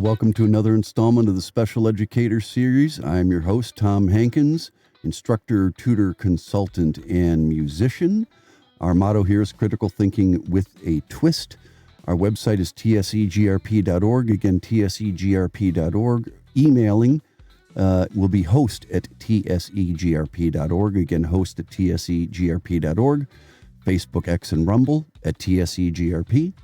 Welcome to another installment of the Special Educator Series. I'm your host, Tom Hankins, instructor, tutor, consultant, and musician. Our motto here is critical thinking with a twist. Our website is tsegrp.org. Again, tsegrp.org. Emailing will be host at tsegrp.org. Again, host at tsegrp.org. Facebook, X, and Rumble at tsegrp.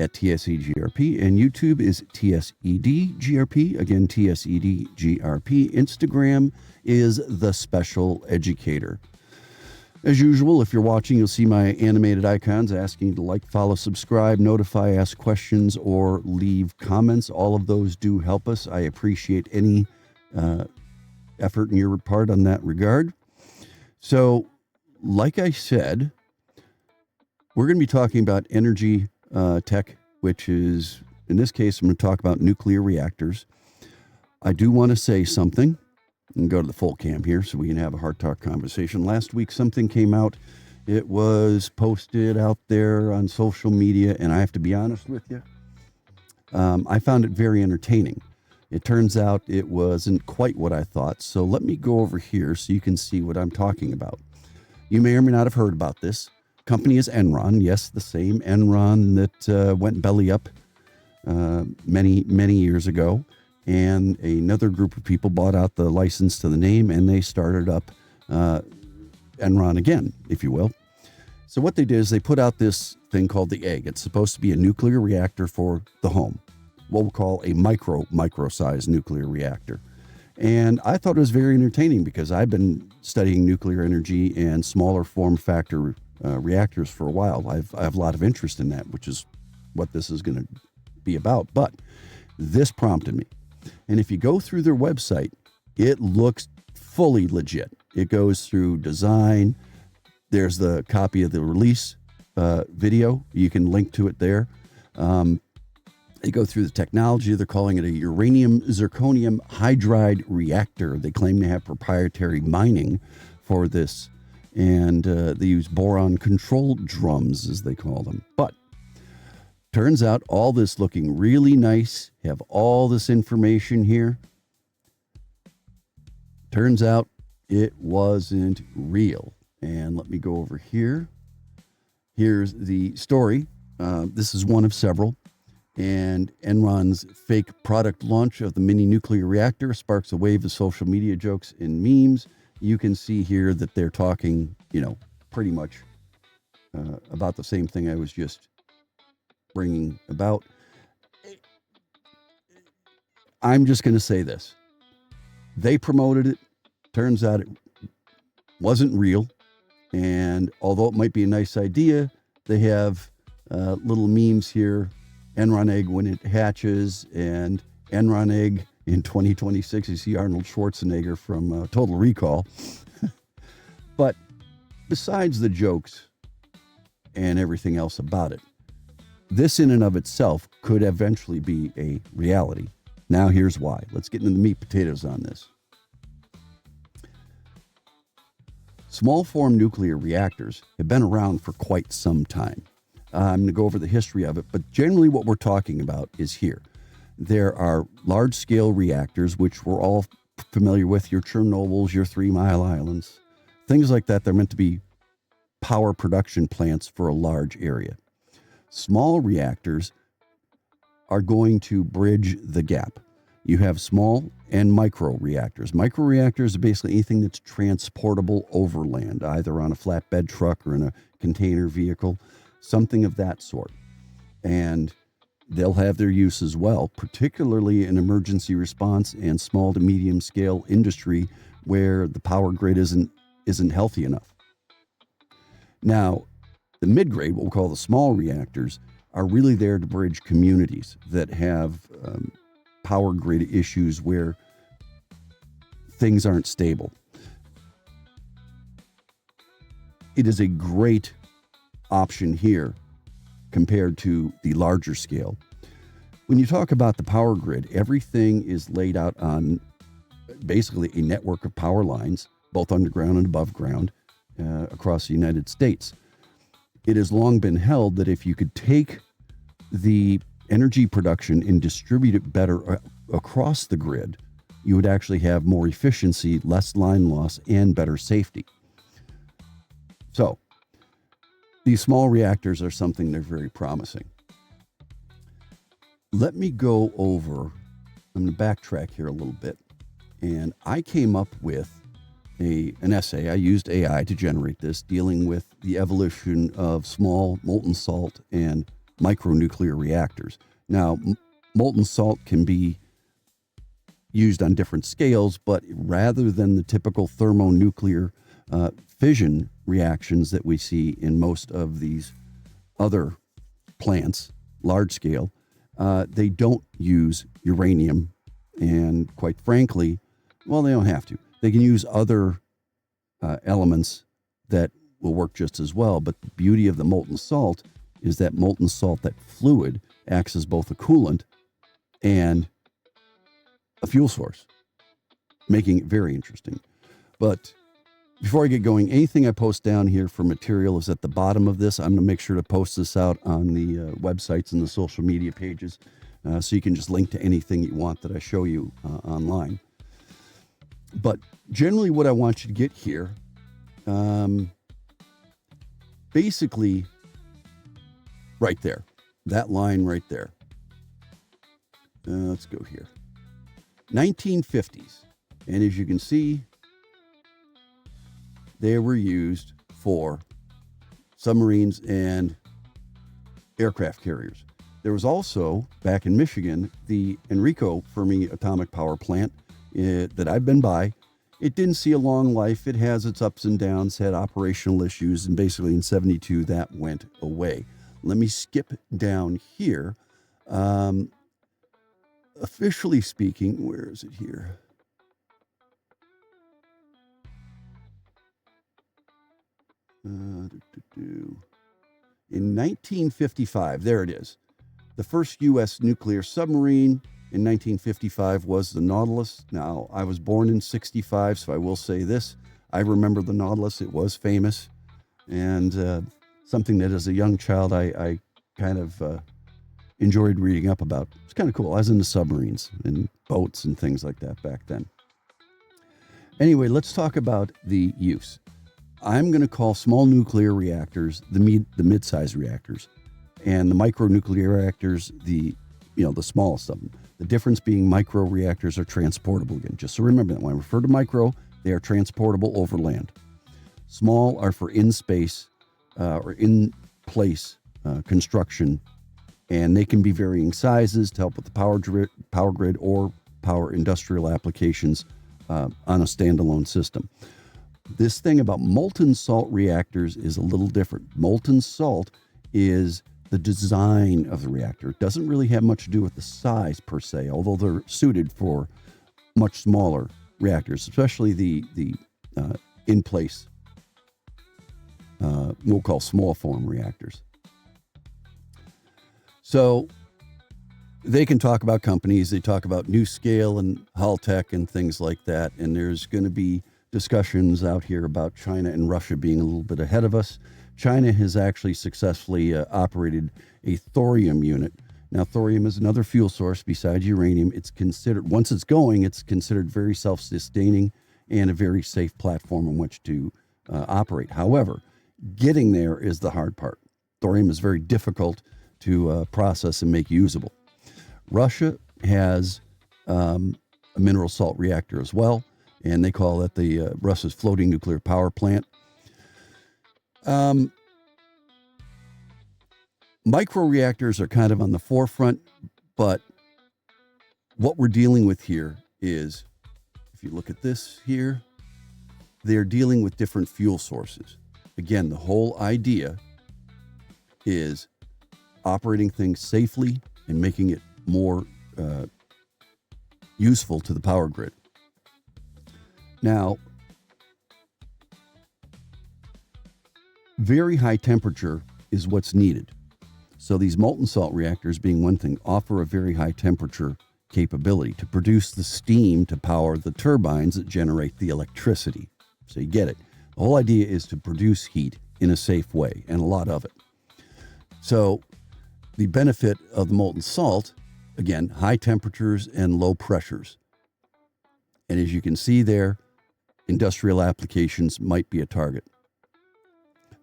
At TSEGRP, and YouTube is TSEDGRP, again, TSEDGRP. Instagram is The Special Educator. As usual, if you're watching, you'll see my animated icons asking you to like, follow, subscribe, notify, ask questions, or leave comments. All of those do help us. I appreciate any effort on your part on that regard. So, like I said, we're going to be talking about energy tech, which is, in this case, I'm going to talk about nuclear reactors. I do want to say something, and go to the full cam here so we can have a hard talk conversation. Last week, something came out. It was posted out there on social media, and I have to be honest with you, I found it very entertaining. It turns out it wasn't quite what I thought, so let me go over here so you can see what I'm talking about. You may or may not have heard about this. Company is Enron. Yes, the same Enron that went belly up many years ago. And another group of people bought out the license to the name, and they started up Enron again, if you will. So what they did is they put out this thing called the egg. It's supposed to be a nuclear reactor for the home, what we'll call a micro-sized nuclear reactor. And I thought it was very entertaining because I've been studying nuclear energy and smaller form factor reactors for a while. I have a lot of interest in that, which is what this is going to be about. But this prompted me. And if you go through their website, it looks fully legit. It goes through design. There's the copy of the release video. You can link to it there. They go through the technology. They're calling it a uranium zirconium hydride reactor. They claim they have proprietary mining for this. And they use boron control drums, as they call them. But turns out all this looking really nice, have all this information here. Turns out it wasn't real. And let me go over here. Here's the story. This is one of several. And Enron's fake product launch of the mini nuclear reactor sparks a wave of social media jokes and memes. You can see here that they're talking, pretty much about the same thing I was just bringing about. I'm just going to say this. They promoted it. Turns out it wasn't real. And although it might be a nice idea, they have little memes here. Enron egg when it hatches, and Enron egg in 2026. You see Arnold Schwarzenegger from Total Recall. But besides the jokes and everything else about it, this in and of itself could eventually be a reality. Now here's why. Let's get into the meat potatoes on this. Small form nuclear reactors have been around for quite some time. I'm going to go over the history of it, but generally what we're talking about is here. There are large-scale reactors, which we're all familiar with, your Chernobyls, your 3 Mile Islands, things like that. They're meant to be power production plants for a large area. Small reactors are going to bridge the gap. You have small and micro reactors. Micro reactors are basically anything that's transportable overland, either on a flatbed truck or in a container vehicle, something of that sort. And they'll have their use as well, particularly in emergency response and small to medium scale industry where the power grid isn't healthy enough. Now, the mid-grade, what we'll call the small reactors, are really there to bridge communities that have power grid issues where things aren't stable. It is a great option here compared to the larger scale. When you talk about the power grid, everything is laid out on basically a network of power lines, both underground and above ground, across the United States. It has long been held that if you could take the energy production and distribute it better across the grid, you would actually have more efficiency, less line loss, and better safety. So these small reactors are something they're very promising. Let me go over, I'm going to backtrack here a little bit. And I came up with an essay. I used AI to generate this, dealing with the evolution of small molten salt and micronuclear reactors. Now, molten salt can be used on different scales, but rather than the typical thermonuclear fission reactions that we see in most of these other plants, large scale, they don't use uranium. And quite frankly, well, they don't have to. They can use other elements that will work just as well. But the beauty of the molten salt is that molten salt, that fluid, acts as both a coolant and a fuel source, making it very interesting. But before I get going, anything I post down here for material is at the bottom of this. I'm going to make sure to post this out on the websites and the social media pages, so you can just link to anything you want that I show you online. But generally what I want you to get here, basically right there, that line right there. Let's go here. 1950s. And as you can see, they were used for submarines and aircraft carriers. There was also, back in Michigan, the Enrico Fermi atomic power plant that I've been by. It didn't see a long life. It has its ups and downs, had operational issues, and basically in 72 that went away. Let me skip down here. Officially speaking, where is it here? In 1955, there it is. The first U.S. nuclear submarine in 1955 was the Nautilus. Now, I was born in 65, so I will say this. I remember the Nautilus. It was famous, and something that as a young child I kind of enjoyed reading up about. It's kind of cool. I was into submarines and boats and things like that back then. Anyway, let's talk about the use. I'm going to call small nuclear reactors the mid-sized reactors, and the micronuclear reactors the smallest of them. The difference being micro reactors are transportable again. Just so remember that when I refer to micro, they are transportable over land. Small are for in-space or in-place construction, and they can be varying sizes to help with the power grid or power industrial applications on a standalone system. This thing about molten salt reactors is a little different. Molten salt is the design of the reactor. It doesn't really have much to do with the size per se, although they're suited for much smaller reactors, especially the in-place, we'll call small form reactors. So they can talk about companies. They talk about NuScale and Haltech and things like that. And there's going to be discussions out here about China and Russia being a little bit ahead of us. China has actually successfully operated a thorium unit. Now, thorium is another fuel source besides uranium. It's considered, once it's going, it's considered very self-sustaining and a very safe platform on which to operate. However, getting there is the hard part. Thorium is very difficult to process and make usable. Russia has a mineral salt reactor as well, and they call it the Russia's floating nuclear power plant. Microreactors are kind of on the forefront, but what we're dealing with here is, if you look at this here, they're dealing with different fuel sources. Again, the whole idea is operating things safely and making it more useful to the power grid. Now, very high temperature is what's needed. So these molten salt reactors, being one thing, offer a very high temperature capability to produce the steam to power the turbines that generate the electricity. So you get it. The whole idea is to produce heat in a safe way, and a lot of it. So The benefit of the molten salt, again, high temperatures and low pressures. And as you can see there, industrial applications might be a target.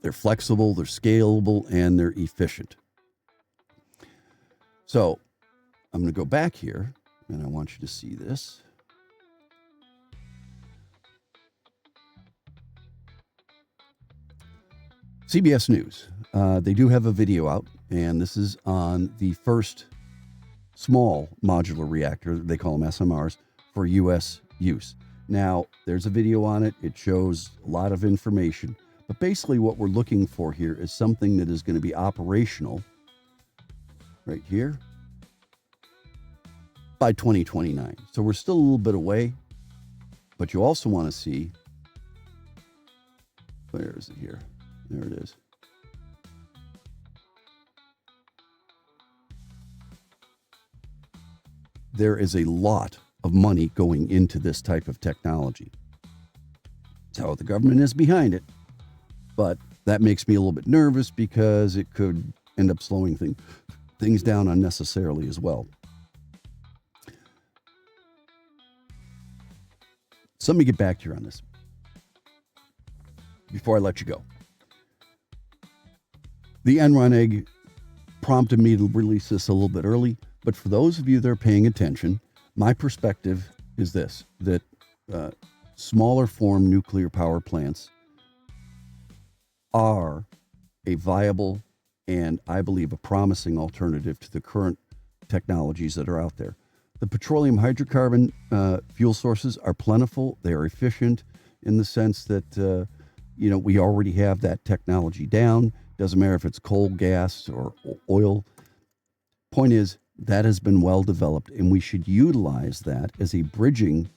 They're flexible, they're scalable, and they're efficient. So I'm going to go back here, and I want you to see this. CBS News. They do have a video out, and this is on the first small modular reactor, they call them SMRs, for U.S. use. Now, there's a video on it. It shows a lot of information. But basically what we're looking for here is something that is going to be operational right here by 2029. So we're still a little bit away, but you also want to see, where is it here? There it is. There is a lot of money going into this type of technology. So the government is behind it, but that makes me a little bit nervous because it could end up slowing things down unnecessarily as well. So let me get back to you on this before I let you go. The Enron egg prompted me to release this a little bit early, but for those of you that are paying attention, my perspective is this, that smaller form nuclear power plants are a viable and I believe a promising alternative to the current technologies that are out there. The petroleum hydrocarbon fuel sources are plentiful. They are efficient in the sense that, we already have that technology down. Doesn't matter if it's coal, gas, or oil. Point is, that has been well developed, and we should utilize that as a bridging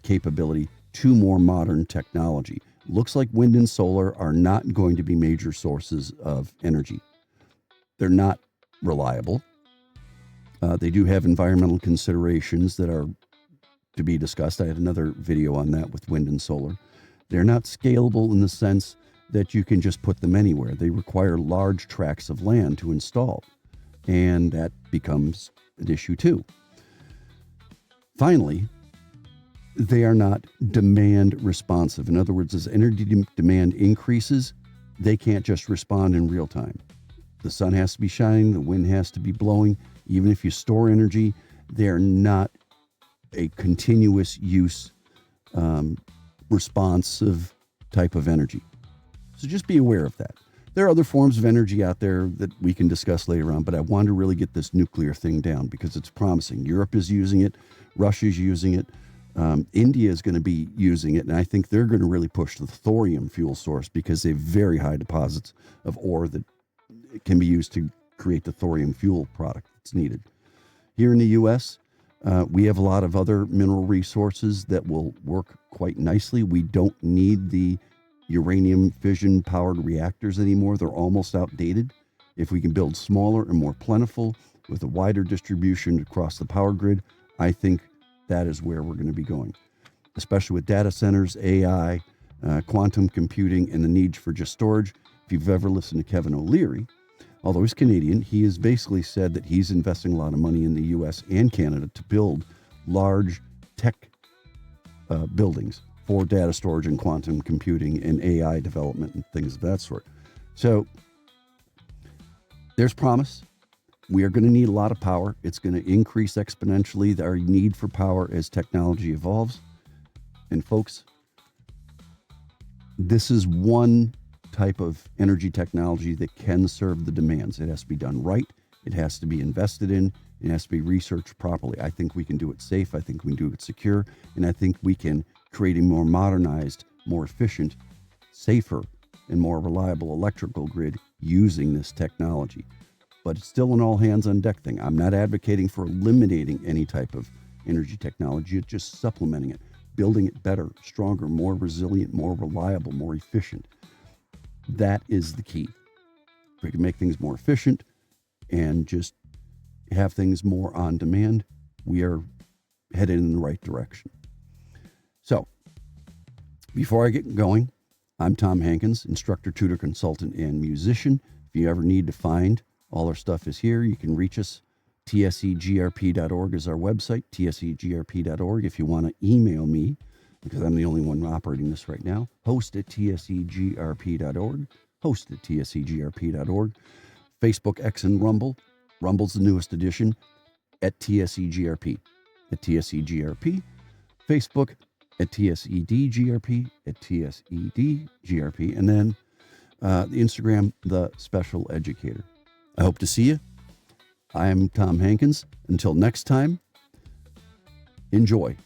capability to more modern technology. Looks like wind and solar are not going to be major sources of energy. They're not reliable. They do have environmental considerations that are to be discussed. I had another video on that with wind and solar. They're not scalable in the sense that you can just put them anywhere. They require large tracts of land to install, and that becomes an issue too. Finally, they are not demand responsive. In other words, as energy demand increases, they can't just respond in real time. The sun has to be shining, the wind has to be blowing. Even if you store energy, they're not a continuous use, responsive type of energy. So just be aware of that. There are other forms of energy out there that we can discuss later on, but I want to really get this nuclear thing down because it's promising. Europe is using it. Russia's using it. India is going to be using it, and I think they're going to really push the thorium fuel source because they have very high deposits of ore that can be used to create the thorium fuel product that's needed. Here in the U.S., we have a lot of other mineral resources that will work quite nicely. We don't need the uranium fission powered reactors anymore. They're almost outdated. If we can build smaller and more plentiful with a wider distribution across the power grid, I think that is where we're going to be going, especially with data centers, AI, quantum computing, and the need for just storage. If you've ever listened to Kevin O'Leary, although he's Canadian, he has basically said that he's investing a lot of money in the U.S. and Canada to build large tech buildings for data storage and quantum computing and AI development and things of that sort. So there's promise. We are going to need a lot of power. It's going to increase exponentially our need for power as technology evolves. And folks, this is one type of energy technology that can serve the demands. It has to be done right. It has to be invested in. It has to be researched properly. I think we can do it safe. I think we can do it secure. And I think we can create a more modernized, more efficient, safer, and more reliable electrical grid using this technology. But it's still an all hands on deck thing. I'm not advocating for eliminating any type of energy technology. It's just supplementing it, building it better, stronger, more resilient, more reliable, more efficient. That is the key. If we can make things more efficient and just have things more on demand, we are headed in the right direction. So, before I get going, I'm Tom Hankins, instructor, tutor, consultant, and musician. If you ever need to find All our stuff is here. You can reach us. tsegrp.org is our website, tsegrp.org. If you want to email me, because I'm the only one operating this right now, host at tsegrp.org, host at tsegrp.org. Facebook, X, and Rumble. Rumble's the newest edition, at tsegrp, at tsegrp. Facebook, at tsedgrp, at tsedgrp. And then the Instagram, The Special Educator. I hope to see you. I am Tom Hankins. Until next time, enjoy.